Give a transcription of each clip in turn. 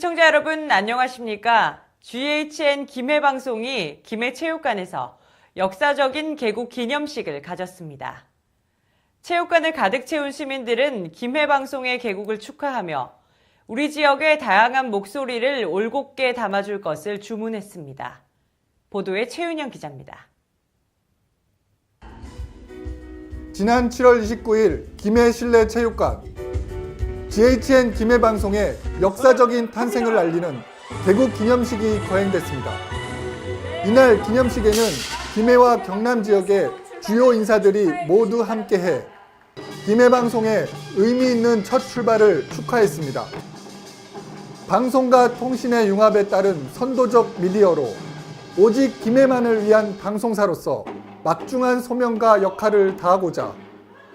시청자 여러분 안녕하십니까? GHN 김해방송이 김해체육관에서 역사적인 개국 기념식을 가졌습니다. 체육관을 가득 채운 시민들은 김해방송의 개국을 축하하며 우리 지역의 다양한 목소리를 올곧게 담아줄 것을 주문했습니다. 보도에 최윤영 기자입니다. 지난 7월 29일 김해 실내체육관 GHN 김해방송의 역사적인 탄생을 알리는 개국 기념식이 거행됐습니다. 이날 기념식에는 김해와 경남 지역의 주요 인사들이 모두 함께해 김해방송의 의미 있는 첫 출발을 축하했습니다. 방송과 통신의 융합에 따른 선도적 미디어로 오직 김해만을 위한 방송사로서 막중한 소명과 역할을 다하고자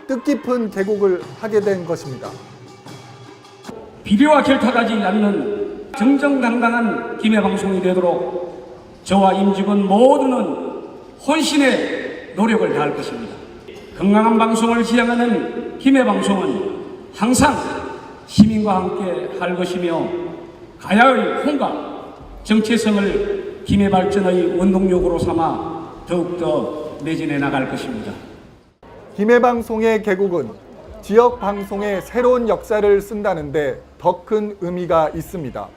뜻깊은 개국을 하게 된 것입니다. 비리와 결탁하지 않는 정정당당한 김해방송이 되도록 저와 임직원 모두는 혼신의 노력을 다할 것입니다. 건강한 방송을 지향하는 김해방송은 항상 시민과 함께 할 것이며 가야의 홍과 정체성을 김해 발전의 원동력으로 삼아 더욱더 매진해 나갈 것입니다. 김해방송의 개국은 지역 방송의 새로운 역사를 쓴다는데 더 큰 의미가 있습니다.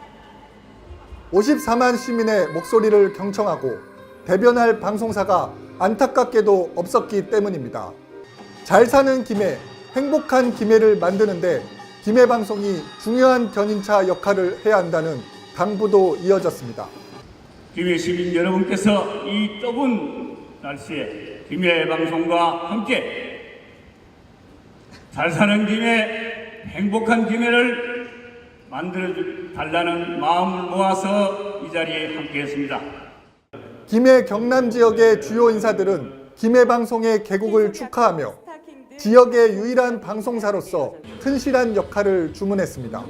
54만 시민의 목소리를 경청하고 대변할 방송사가 안타깝게도 없었기 때문입니다. 잘 사는 김해, 행복한 김해를 만드는데 김해방송이 중요한 견인차 역할을 해야 한다는 당부도 이어졌습니다. 김해 시민 여러분께서 이 뜨거운 날씨에 김해방송과 함께 잘 사는 김해, 행복한 김해를 만들어달라는 마음을 모아서 이 자리에 함께했습니다. 김해 경남 지역의 주요 인사들은 김해방송의 개국을 축하하며 지역의 유일한 방송사로서 튼실한 역할을 주문했습니다.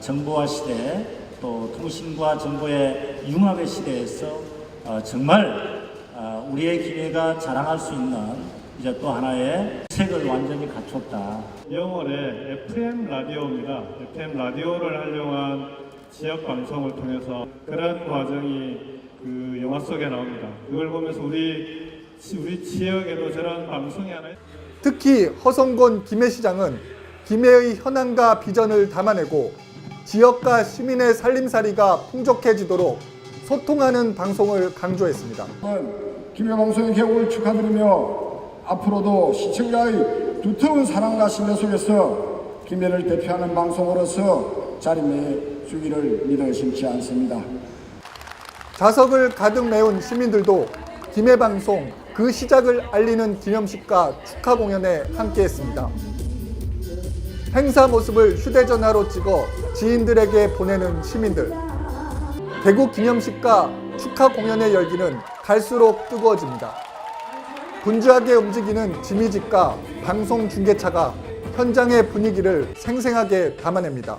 정보화 시대, 또 통신과 정보의 융합의 시대에서 정말 우리의 김해가 자랑할 수 있는 이제 또 하나의 색을 완전히 갖췄다. 영월의 FM 라디오입니다. FM 라디오를 활용한 지역 방송을 통해서 그런 과정이 그 영화 속에 나옵니다. 그걸 보면서 우리 지역에도 저런 방송이 하나. 특히 허성곤 김해시장은 김해의 현안과 비전을 담아내고 지역과 시민의 살림살이가 풍족해지도록 소통하는 방송을 강조했습니다. 김해방송의 개국을 축하드리며 앞으로도 시청자의 두터운 사랑과 신뢰 속에서 김해를 대표하는 방송으로서 자리매주기를 믿어 의심치 않습니다. 좌석을 가득 메운 시민들도 김해방송 그 시작을 알리는 기념식과 축하 공연에 함께했습니다. 행사 모습을 휴대전화로 찍어 지인들에게 보내는 시민들. 개국 기념식과 축하 공연의 열기는 갈수록 뜨거워집니다. 분주하게 움직이는 지미집과 방송 중계차가 현장의 분위기를 생생하게 담아냅니다.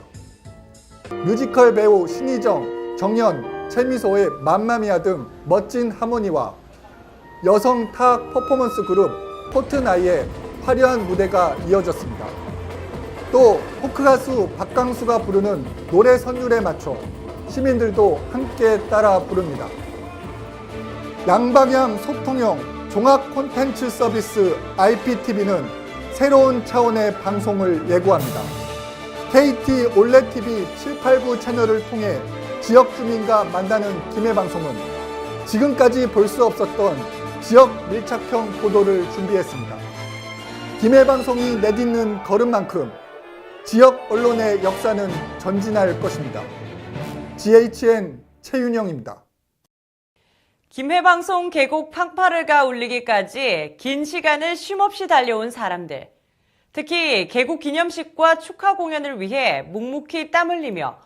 뮤지컬 배우 신희정, 정연, 최미소의 맘마미아 등 멋진 하모니와 여성 타악 퍼포먼스 그룹 포트나이의 화려한 무대가 이어졌습니다. 또 포크 가수 박강수가 부르는 노래 선율에 맞춰 시민들도 함께 따라 부릅니다. 양방향 소통형 종합 콘텐츠 서비스 IPTV는 새로운 차원의 방송을 예고합니다. KT 올레TV 789 채널을 통해 지역 주민과 만나는 김해방송은 지금까지 볼 수 없었던 지역 밀착형 보도를 준비했습니다. 김해방송이 내딛는 걸음만큼 지역 언론의 역사는 전진할 것입니다. GHN 최윤영입니다. 김해방송 개국 팡파르가 울리기까지 긴 시간을 쉼없이 달려온 사람들. 특히 개국 기념식과 축하 공연을 위해 묵묵히 땀 흘리며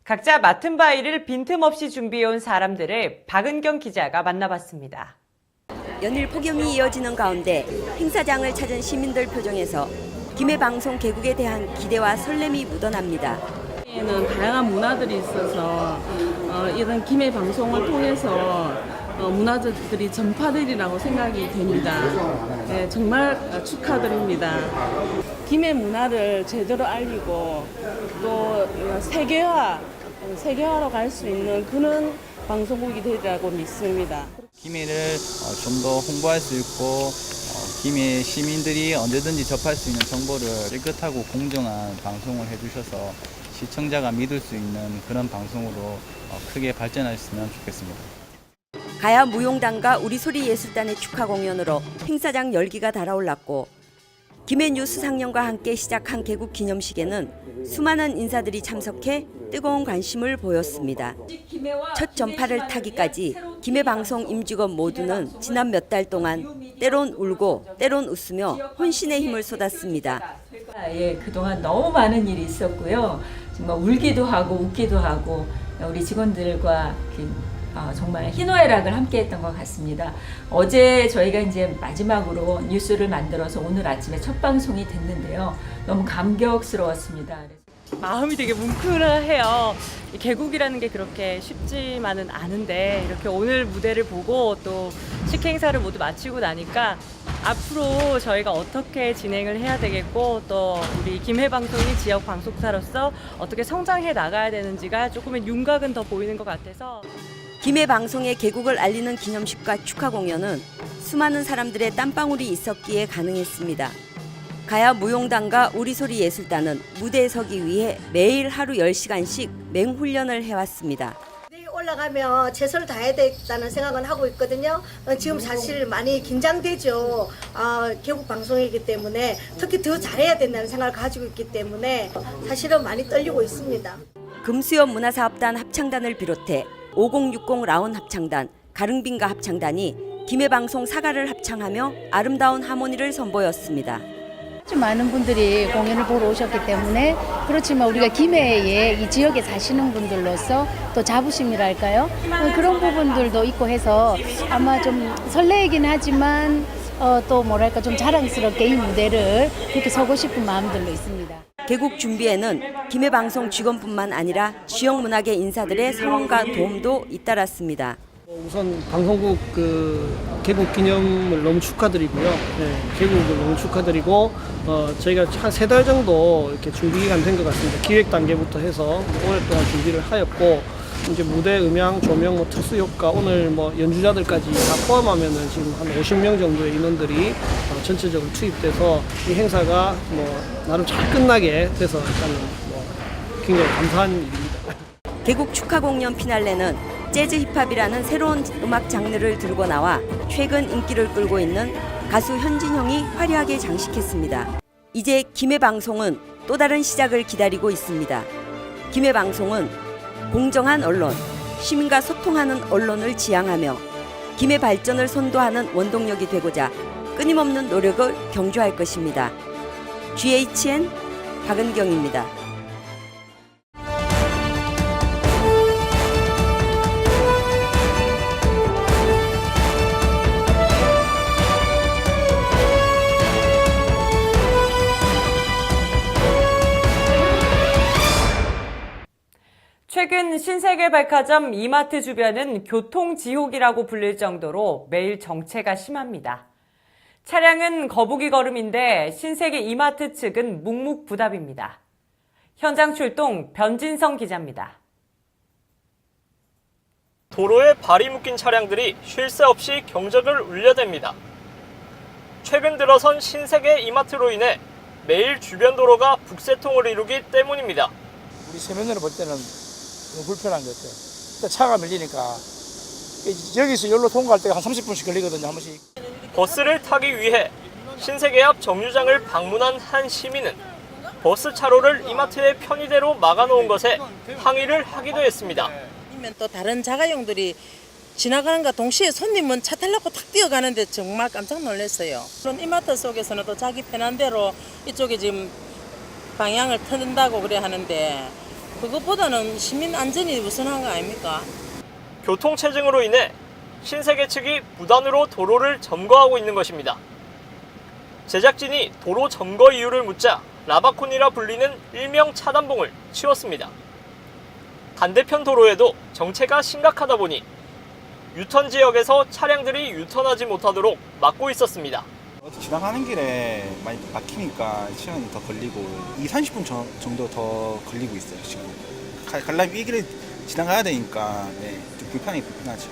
각자 맡은 바 일을 빈틈없이 준비해온 사람들을 박은경 기자가 만나봤습니다. 연일 폭염이 이어지는 가운데 행사장을 찾은 시민들 표정에서 김해방송 개국에 대한 기대와 설렘이 묻어납니다. 는 다양한 문화들이 있어서 이런 김해방송을 통해서 문화들이 전파되리라고 생각이 됩니다. 네, 정말 축하드립니다. 김해 문화를 제대로 알리고 또 세계화 세계화로 갈 수 있는 그런 방송국이 되리라고 믿습니다. 김해를 좀 더 홍보할 수 있고 김해 시민들이 언제든지 접할 수 있는 정보를 깨끗하고 공정한 방송을 해주셔서 시청자가 믿을 수 있는 그런 방송으로 크게 발전했으면 좋겠습니다. 가야 무용단과 우리소리예술단의 축하 공연으로 행사장 열기가 달아올랐고 김해 뉴스 상영과 함께 시작한 개국 기념식에는 수많은 인사들이 참석해 뜨거운 관심을 보였습니다. 첫 전파를 타기까지 김해 방송 임직원 모두는 지난 몇 달 동안 때론 울고 때론 웃으며 혼신의 힘을 쏟았습니다. 예, 그동안 너무 많은 일이 있었고요. 정말 울기도 하고 웃기도 하고 우리 직원들과 정말 희노애락을 함께했던 것 같습니다. 어제 저희가 이제 마지막으로 뉴스를 만들어서 오늘 아침에 첫 방송이 됐는데요. 너무 감격스러웠습니다. 마음이 되게 뭉클해요. 이 개국이라는 게 그렇게 쉽지만은 않은데 이렇게 오늘 무대를 보고 또 식혜 행사를 모두 마치고 나니까 앞으로 저희가 어떻게 진행을 해야 되겠고 또 우리 김해방송이 지역 방송사로서 어떻게 성장해 나가야 되는지가 조금의 윤곽은 더 보이는 것 같아서 김해 방송의 개국을 알리는 기념식과 축하 공연은 수많은 사람들의 땀방울이 있었기에 가능했습니다. 가야 무용단과 우리소리예술단은 무대에 서기 위해 매일 하루 10시간씩 맹훈련을 해왔습니다. 무대에 올라가면 최선을 다해야 되겠다는 생각은 하고 있거든요. 지금 사실 많이 긴장되죠. 개국 방송이기 때문에 특히 더 잘해야 된다는 생각을 가지고 있기 때문에 사실은 많이 떨리고 있습니다. 금수협 문화사업단 합창단을 비롯해 5060 라운 합창단, 가릉빈가 합창단이 김해방송 사가를 합창하며 아름다운 하모니를 선보였습니다. 아주 많은 분들이 공연을 보러 오셨기 때문에 그렇지만 우리가 김해에 이 지역에 사시는 분들로서 또 자부심이랄까요? 그런 부분들도 있고 해서 아마 좀 설레이긴 하지만 또 뭐랄까 좀 자랑스럽게 이 무대를 그렇게 서고 싶은 마음들로 있습니다. 개국 준비에는 김해방송 직원뿐만 아니라 지역 문화계 인사들의 성원과 도움도 잇따랐습니다. 우선 방송국 개국 기념을 너무 축하드리고요. 네, 개국을 너무 축하드리고 저희가 한 3달 정도 이렇게 준비 기간 된 것 같습니다. 기획 단계부터 해서 오랫동안 준비를 하였고 이제 무대, 음향, 조명, 특수 효과, 오늘 연주자들까지 다 포함하면은 지금 한 50명 정도의 인원들이 전체적으로 투입돼서 이 행사가 나름 잘 끝나게 돼서 일단은 굉장히 감사한 일입니다. 개국 축하 공연 피날레는 재즈 힙합이라는 새로운 음악 장르를 들고 나와 최근 인기를 끌고 있는 가수 현진형이 화려하게 장식했습니다. 이제 김해방송은 또 다른 시작을 기다리고 있습니다. 김해방송은 공정한 언론, 시민과 소통하는 언론을 지향하며 김해 발전을 선도하는 원동력이 되고자 끊임없는 노력을 경주할 것입니다. GHN 박은경입니다. 최근 신세계백화점 이마트 주변은 교통지옥이라고 불릴 정도로 매일 정체가 심합니다. 차량은 거북이 걸음인데 신세계 이마트 측은 묵묵부답입니다. 현장 출동 변진성 기자입니다. 도로에 발이 묶인 차량들이 쉴 새 없이 경적을 울려댑니다. 최근 들어선 신세계 이마트로 인해 매일 주변 도로가 북새통을 이루기 때문입니다. 우리 세면으로 볼 때는 너무 불편한 것 같아요. 일단 차가 밀리니까 여기서 여기로 통과할 때가 한 30분씩 걸리거든요, 한 번씩. 버스를 타기 위해 신세계 앞 정류장을 방문한 한 시민은 버스 차로를 이마트의 편의대로 막아놓은 것에 항의를 하기도 했습니다. 또 다른 자가용들이 지나가는가 동시에 손님은 차 타려고 탁 뛰어가는데 정말 깜짝 놀랐어요. 그런 이마트 속에서는 또 자기 편한 대로 이쪽에 지금 방향을 트는다고 그래 하는데 그것보다는 시민 안전이 우선한 거 아닙니까? 교통체증으로 인해 신세계 측이 무단으로 도로를 점거하고 있는 것입니다. 제작진이 도로 점거 이유를 묻자 라바콘이라 불리는 일명 차단봉을 치웠습니다. 반대편 도로에도 정체가 심각하다 보니 유턴 지역에서 차량들이 유턴하지 못하도록 막고 있었습니다. 지나가는 길에 많이 막히니까 시간이 더 걸리고 30분 정도 더 걸리고 있어요, 지금. 가려면 이 길을 지나가야 되니까 네, 좀 불편하죠.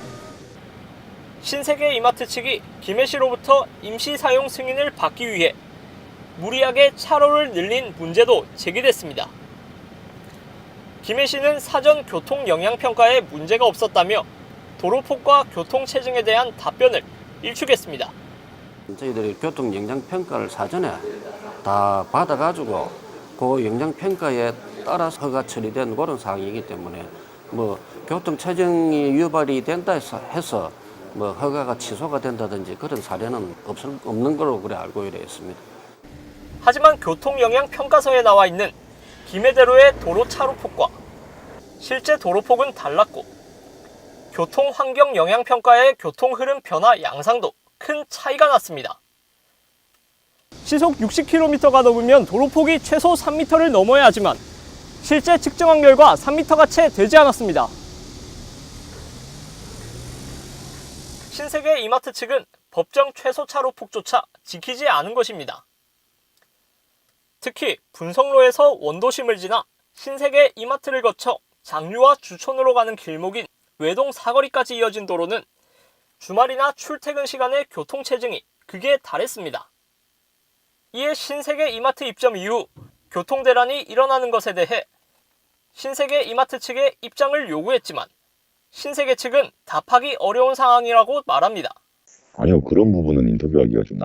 신세계 이마트 측이 김해 씨로부터 임시 사용 승인을 받기 위해 무리하게 차로를 늘린 문제도 제기됐습니다. 김해 씨는 사전 교통 영향평가에 문제가 없었다며 도로폭과 교통체증에 대한 답변을 일축했습니다. 저희들이 교통 영향평가를 사전에 다 받아가지고 그 영향평가에 따라서 허가 처리된 그런 사항이기 때문에 뭐 교통체증이 유발이 된다 해서 뭐 허가가 취소가 된다든지 그런 사례는 없는 걸로 그래 알고 있습니다. 하지만 교통영향평가서에 나와 있는 김해대로의 도로 차로폭과 실제 도로폭은 달랐고 교통환경영향평가의 교통흐름 변화 양상도 큰 차이가 났습니다. 시속 60km가 넘으면 도로폭이 최소 3m를 넘어야 하지만 실제 측정한 결과 3m가 채 되지 않았습니다. 신세계 이마트 측은 법정 최소 차로폭조차 지키지 않은 것입니다. 특히 분성로에서 원도심을 지나 신세계 이마트를 거쳐 장류와 주촌으로 가는 길목인 외동 사거리까지 이어진 도로는 주말이나 출퇴근 시간의 교통체증이 극에 달했습니다. 이에 신세계 이마트 입점 이후 교통대란이 일어나는 것에 대해 신세계 이마트 측에 입장을 요구했지만 신세계 측은 답하기 어려운 상황이라고 말합니다. 아니요, 그런 부분은 인터뷰하기가 좀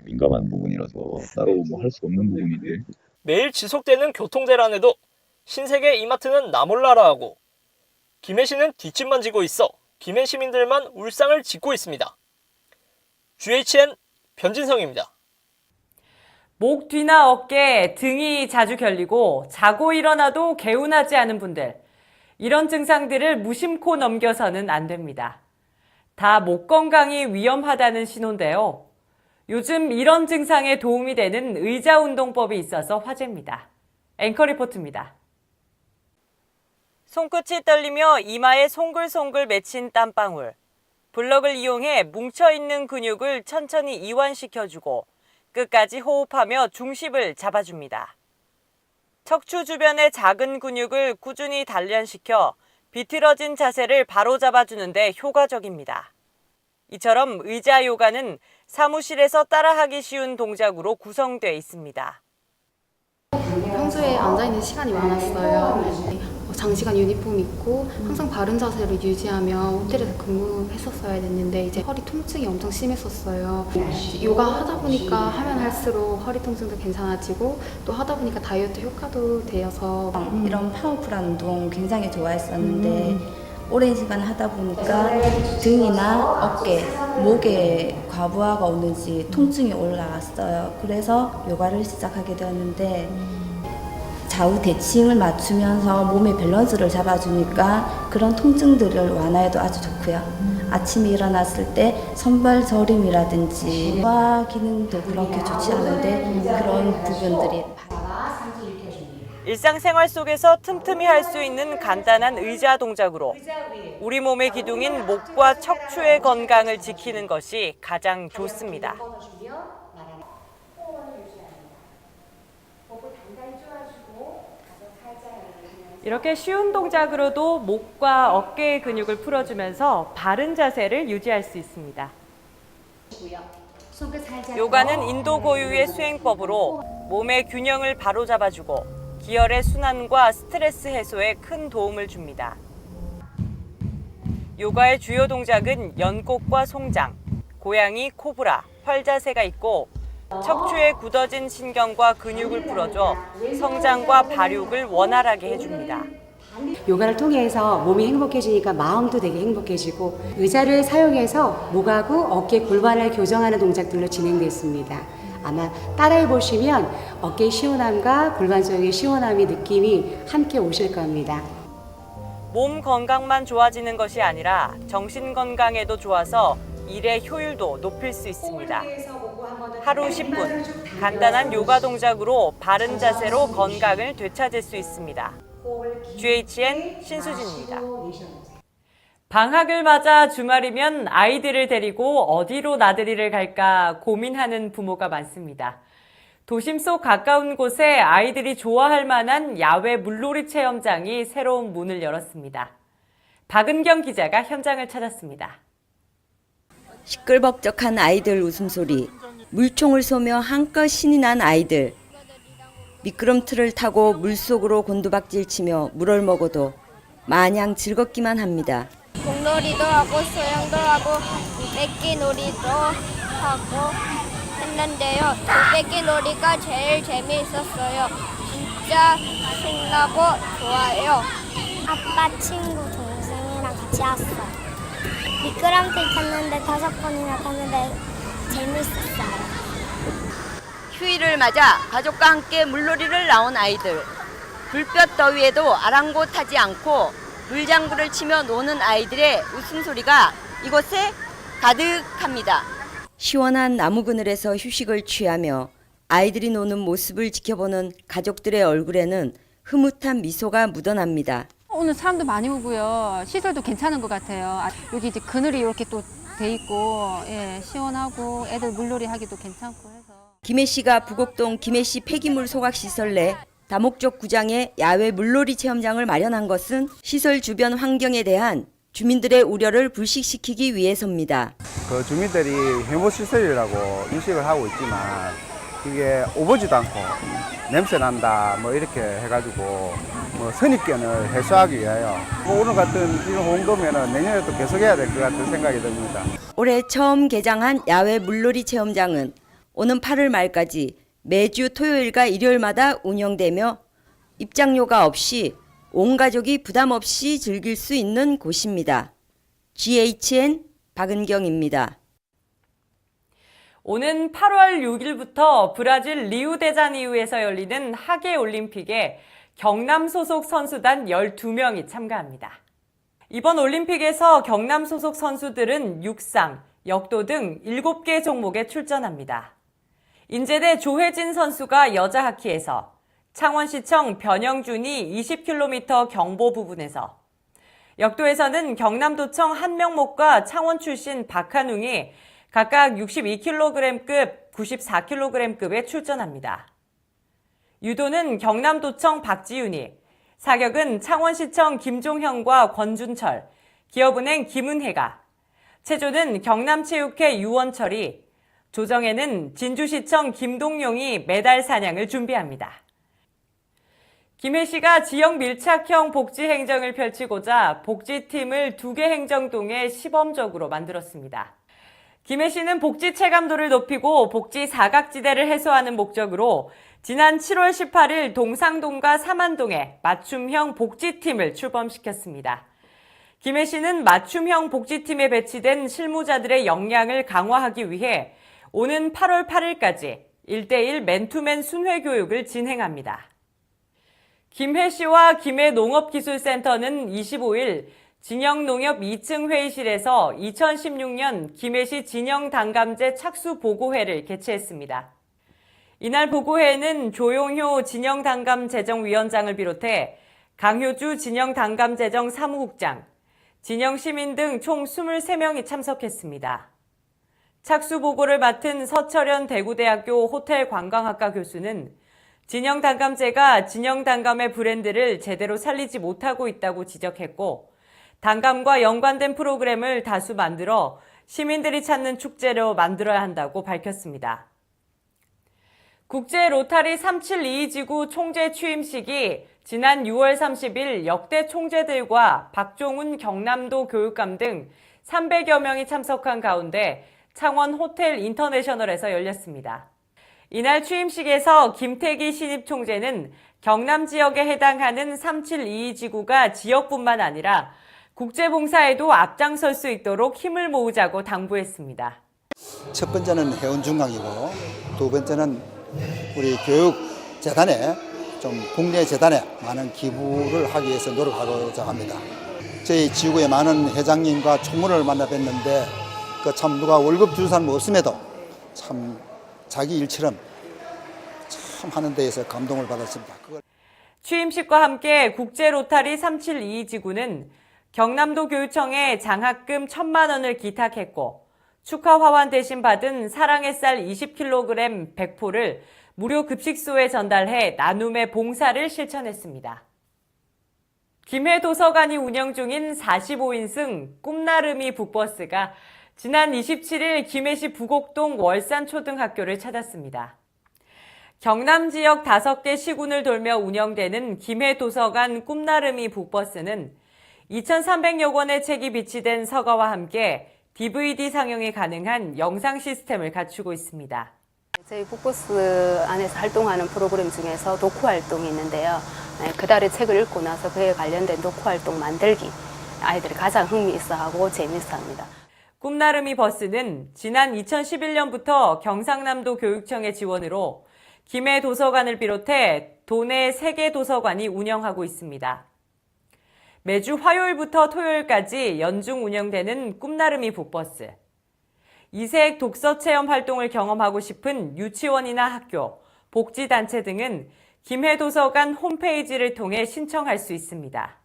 민감한 부분이라서 따로 뭐 할 수 없는 부분인데. 매일 지속되는 교통대란에도 신세계 이마트는 나 몰라라 하고 김해시는 뒷짐만 지고 있어 김해 시민들만 울상을 짓고 있습니다. GHN 변진성입니다. 목 뒤나 어깨, 등이 자주 결리고 자고 일어나도 개운하지 않은 분들. 이런 증상들을 무심코 넘겨서는 안 됩니다. 다 목 건강이 위험하다는 신호인데요. 요즘 이런 증상에 도움이 되는 의자 운동법이 있어서 화제입니다. 앵커 리포트입니다. 손끝이 떨리며 이마에 송글송글 맺힌 땀방울. 블럭을 이용해 뭉쳐있는 근육을 천천히 이완시켜주고 끝까지 호흡하며 중심을 잡아줍니다. 척추 주변의 작은 근육을 꾸준히 단련시켜 비틀어진 자세를 바로잡아주는 데 효과적입니다. 이처럼 의자 요가는 사무실에서 따라하기 쉬운 동작으로 구성되어 있습니다. 평소에 앉아있는 시간이 많았어요. 장시간 유니폼 입고 항상 바른 자세를 유지하며 호텔에서 근무했었어야 됐는데 이제 허리 통증이 엄청 심했었어요. 요가 하다 보니까 하면 할수록 허리 통증도 괜찮아지고 또 하다 보니까 다이어트 효과도 되어서 이런 파워풀한 운동 굉장히 좋아했었는데 오랜 시간 하다 보니까 등이나 어깨, 목에 과부하가 오는지 통증이 올라왔어요. 그래서 요가를 시작하게 되었는데 좌우 대칭을 맞추면서 몸의 밸런스를 잡아주니까 그런 통증들을 완화해도 아주 좋고요. 아침에 일어났을 때 선발 저림이라든지 소화 기능도 그렇게 좋지 않은데 그런 부분들이 일상생활 속에서 틈틈이 할 수 있는 간단한 의자 동작으로 우리 몸의 기둥인 목과 척추의 건강을 지키는 것이 가장 좋습니다. 이렇게 쉬운 동작으로도 목과 어깨의 근육을 풀어주면서 바른 자세를 유지할 수 있습니다. 요가는 인도 고유의 수행법으로 몸의 균형을 바로잡아주고 기혈의 순환과 스트레스 해소에 큰 도움을 줍니다. 요가의 주요 동작은 연꽃과 송장, 고양이, 코브라, 활자세가 있고 척추의 굳어진 신경과 근육을 풀어줘 성장과 발육을 원활하게 해줍니다. 요가를 통해서 몸이 행복해지니까 마음도 되게 행복해지고 의자를 사용해서 목하고 어깨 골반을 교정하는 동작들로 진행됐습니다. 아마 따라해 보시면 어깨의 시원함과 골반 쪽의 시원함이 느낌이 함께 오실 겁니다. 몸 건강만 좋아지는 것이 아니라 정신 건강에도 좋아서 일의 효율도 높일 수 있습니다. 하루 10분, 간단한 요가 동작으로 바른 자세로 건강을 되찾을 수 있습니다. GHN 신수진입니다. 방학을 맞아 주말이면 아이들을 데리고 어디로 나들이를 갈까 고민하는 부모가 많습니다. 도심 속 가까운 곳에 아이들이 좋아할 만한 야외 물놀이 체험장이 새로운 문을 열었습니다. 박은경 기자가 현장을 찾았습니다. 시끌벅적한 아이들 웃음소리, 물총을 쏘며 한껏 신이 난 아이들. 미끄럼틀을 타고 물속으로 곤두박질 치며 물을 먹어도 마냥 즐겁기만 합니다. 공놀이도 하고 수영도 하고 도배기 놀이도 하고 했는데요. 도배기 놀이가 제일 재미있었어요. 진짜 신나고 좋아요. 아빠, 친구, 동생이랑 같이 왔어요. 미끄럼틀 탔는데 5번이나 탔는데 재밌었어요. 휴일을 맞아 가족과 함께 물놀이를 나온 아이들. 불볕 더위에도 아랑곳하지 않고 물장구를 치며 노는 아이들의 웃음소리가 이곳에 가득합니다. 시원한 나무 그늘에서 휴식을 취하며 아이들이 노는 모습을 지켜보는 가족들의 얼굴에는 흐뭇한 미소가 묻어납니다. 오늘 사람도 많이 오고요. 시설도 괜찮은 것 같아요. 여기 이제 그늘이 이렇게 또 돼 있고, 예, 시원하고 애들 물놀이 하기도 괜찮고 해서. 김해시가 부곡동 김해시 폐기물 소각시설 내 다목적 구장에 야외 물놀이 체험장을 마련한 것은 시설 주변 환경에 대한 주민들의 우려를 불식시키기 위해서입니다. 그 주민들이 혐오시설이라고 인식을 하고 있지만 이게 오보지도 않고 냄새 난다 뭐 이렇게 해가지고 뭐 선입견을 해소하기 위하여 오늘 같은 이런 홍도면은 내년에도 계속해야 될 것 같은 생각이 듭니다. 올해 처음 개장한 야외 물놀이 체험장은 오는 8월 말까지 매주 토요일과 일요일마다 운영되며 입장료가 없이 온 가족이 부담 없이 즐길 수 있는 곳입니다. GHN 박은경입니다. 오는 8월 6일부터 브라질 리우데자니우에서 열리는 하계올림픽에 경남 소속 선수단 12명이 참가합니다. 이번 올림픽에서 경남 소속 선수들은 육상, 역도 등 7개 종목에 출전합니다. 인제대 조혜진 선수가 여자 하키에서, 창원시청 변영준이 20km 경보 부분에서, 역도에서는 경남도청 한명목과 창원 출신 박한웅이 각각 62kg급, 94kg급에 출전합니다. 유도는 경남도청 박지윤이, 사격은 창원시청 김종형과 권준철, 기업은행 김은혜가, 체조는 경남체육회 유원철이, 조정에는 진주시청 김동용이 메달 사냥을 준비합니다. 김해시가 지역 밀착형 복지 행정을 펼치고자 복지팀을 2개 행정동에 시범적으로 만들었습니다. 김해시는 복지 체감도를 높이고 복지 사각지대를 해소하는 목적으로 지난 7월 18일 동상동과 삼안동에 맞춤형 복지팀을 출범시켰습니다. 김해시는 맞춤형 복지팀에 배치된 실무자들의 역량을 강화하기 위해 오는 8월 8일까지 1:1 맨투맨 순회 교육을 진행합니다. 김해시와 김해농업기술센터는 25일 진영농협 2층 회의실에서 2016년 김해시 진영단감제 착수보고회를 개최했습니다. 이날 보고회에는 조용효 진영단감재정위원장을 비롯해 강효주 진영단감재정 사무국장, 진영시민 등 총 23명이 참석했습니다. 착수보고를 맡은 서철현 대구대학교 호텔관광학과 교수는 진영단감제가 진영단감의 브랜드를 제대로 살리지 못하고 있다고 지적했고, 단감과 연관된 프로그램을 다수 만들어 시민들이 찾는 축제로 만들어야 한다고 밝혔습니다. 국제 로타리 372지구 총재 취임식이 지난 6월 30일 역대 총재들과 박종훈 경남도 교육감 등 300여 명이 참석한 가운데 창원 호텔 인터내셔널에서 열렸습니다. 이날 취임식에서 김태기 신입 총재는 경남 지역에 해당하는 3722지구가 지역뿐만 아니라 국제봉사에도 앞장설 수 있도록 힘을 모으자고 당부했습니다. 첫 번째는 해운중앙이고 두 번째는 우리 교육재단에 국내 재단에 많은 기부를 하기 위해서 노력하고자 합니다. 저희 지구의 많은 회장님과 총무를 만나 뵀는데 참 누가 월급 주는 사람 없음에도 참 자기 일처럼 참 하는 데에서 감동을 받았습니다. 취임식과 함께 국제 로타리 3722지구는 경남도 교육청에 장학금 1,000만 원을 기탁했고, 축하 화환 대신 받은 사랑의 쌀 20kg 100포를 무료 급식소에 전달해 나눔의 봉사를 실천했습니다. 김해 도서관이 운영 중인 45인승 꿈나름이 북버스가 지난 27일 김해시 부곡동 월산초등학교를 찾았습니다. 경남 지역 5개 시군을 돌며 운영되는 김해 도서관 꿈나름이 북버스는 2,300여 권의 책이 비치된 서가와 함께 DVD 상영이 가능한 영상 시스템을 갖추고 있습니다. 저희 북버스 안에서 활동하는 프로그램 중에서 독후 활동이 있는데요. 그달의 책을 읽고 나서 그에 관련된 독후 활동 만들기, 아이들이 가장 흥미있어하고 재미있어합니다. 꿈나름이 버스는 지난 2011년부터 경상남도 교육청의 지원으로 김해 도서관을 비롯해 도내 3개 도서관이 운영하고 있습니다. 매주 화요일부터 토요일까지 연중 운영되는 꿈나름이 북버스. 이색 독서 체험 활동을 경험하고 싶은 유치원이나 학교, 복지단체 등은 김해 도서관 홈페이지를 통해 신청할 수 있습니다.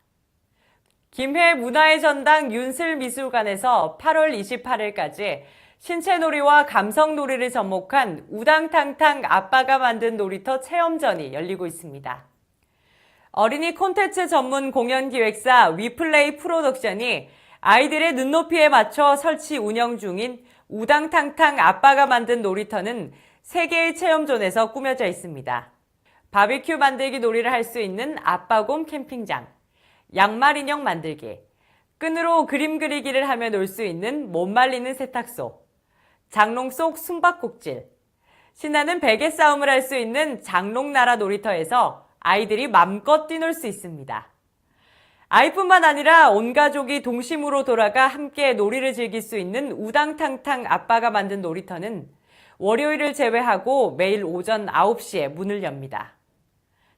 김해 문화의 전당 윤슬미술관에서 8월 28일까지 신체놀이와 감성놀이를 접목한 우당탕탕 아빠가 만든 놀이터 체험전이 열리고 있습니다. 어린이 콘텐츠 전문 공연기획사 위플레이 프로덕션이 아이들의 눈높이에 맞춰 설치 운영 중인 우당탕탕 아빠가 만든 놀이터는 3개의 체험존에서 꾸며져 있습니다. 바비큐 만들기 놀이를 할 수 있는 아빠곰 캠핑장, 양말 인형 만들기, 끈으로 그림 그리기를 하며 놀 수 있는 못 말리는 세탁소, 장롱 속 숨바꼭질, 신나는 베개 싸움을 할 수 있는 장롱나라 놀이터에서 아이들이 맘껏 뛰놀 수 있습니다. 아이뿐만 아니라 온 가족이 동심으로 돌아가 함께 놀이를 즐길 수 있는 우당탕탕 아빠가 만든 놀이터는 월요일을 제외하고 매일 오전 9시에 문을 엽니다.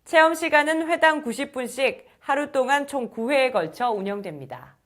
체험 시간은 회당 90분씩 하루 동안 총 9회에 걸쳐 운영됩니다.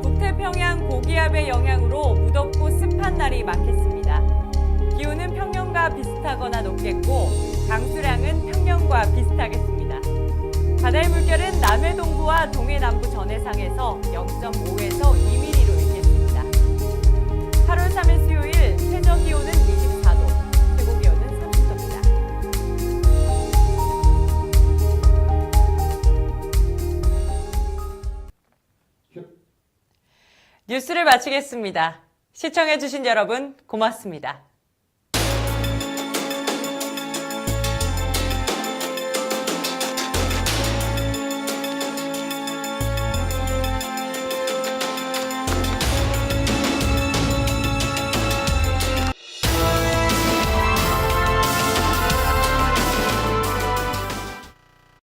북태평양 고기압의 영향으로 무덥고 습한 날이 많겠습니다. 기온은 평년과 비슷하거나 높겠고 강수량은 평년과 비슷하겠습니다. 바다의 물결은 남해 동부와 동해 남부 전해상에서 0.5에서 2mm로 일겠습니다. 8월 3일 수요일 최저 기온은 24도, 최고 기온은 30도입니다. 뉴스를 마치겠습니다. 시청해주신 여러분 고맙습니다.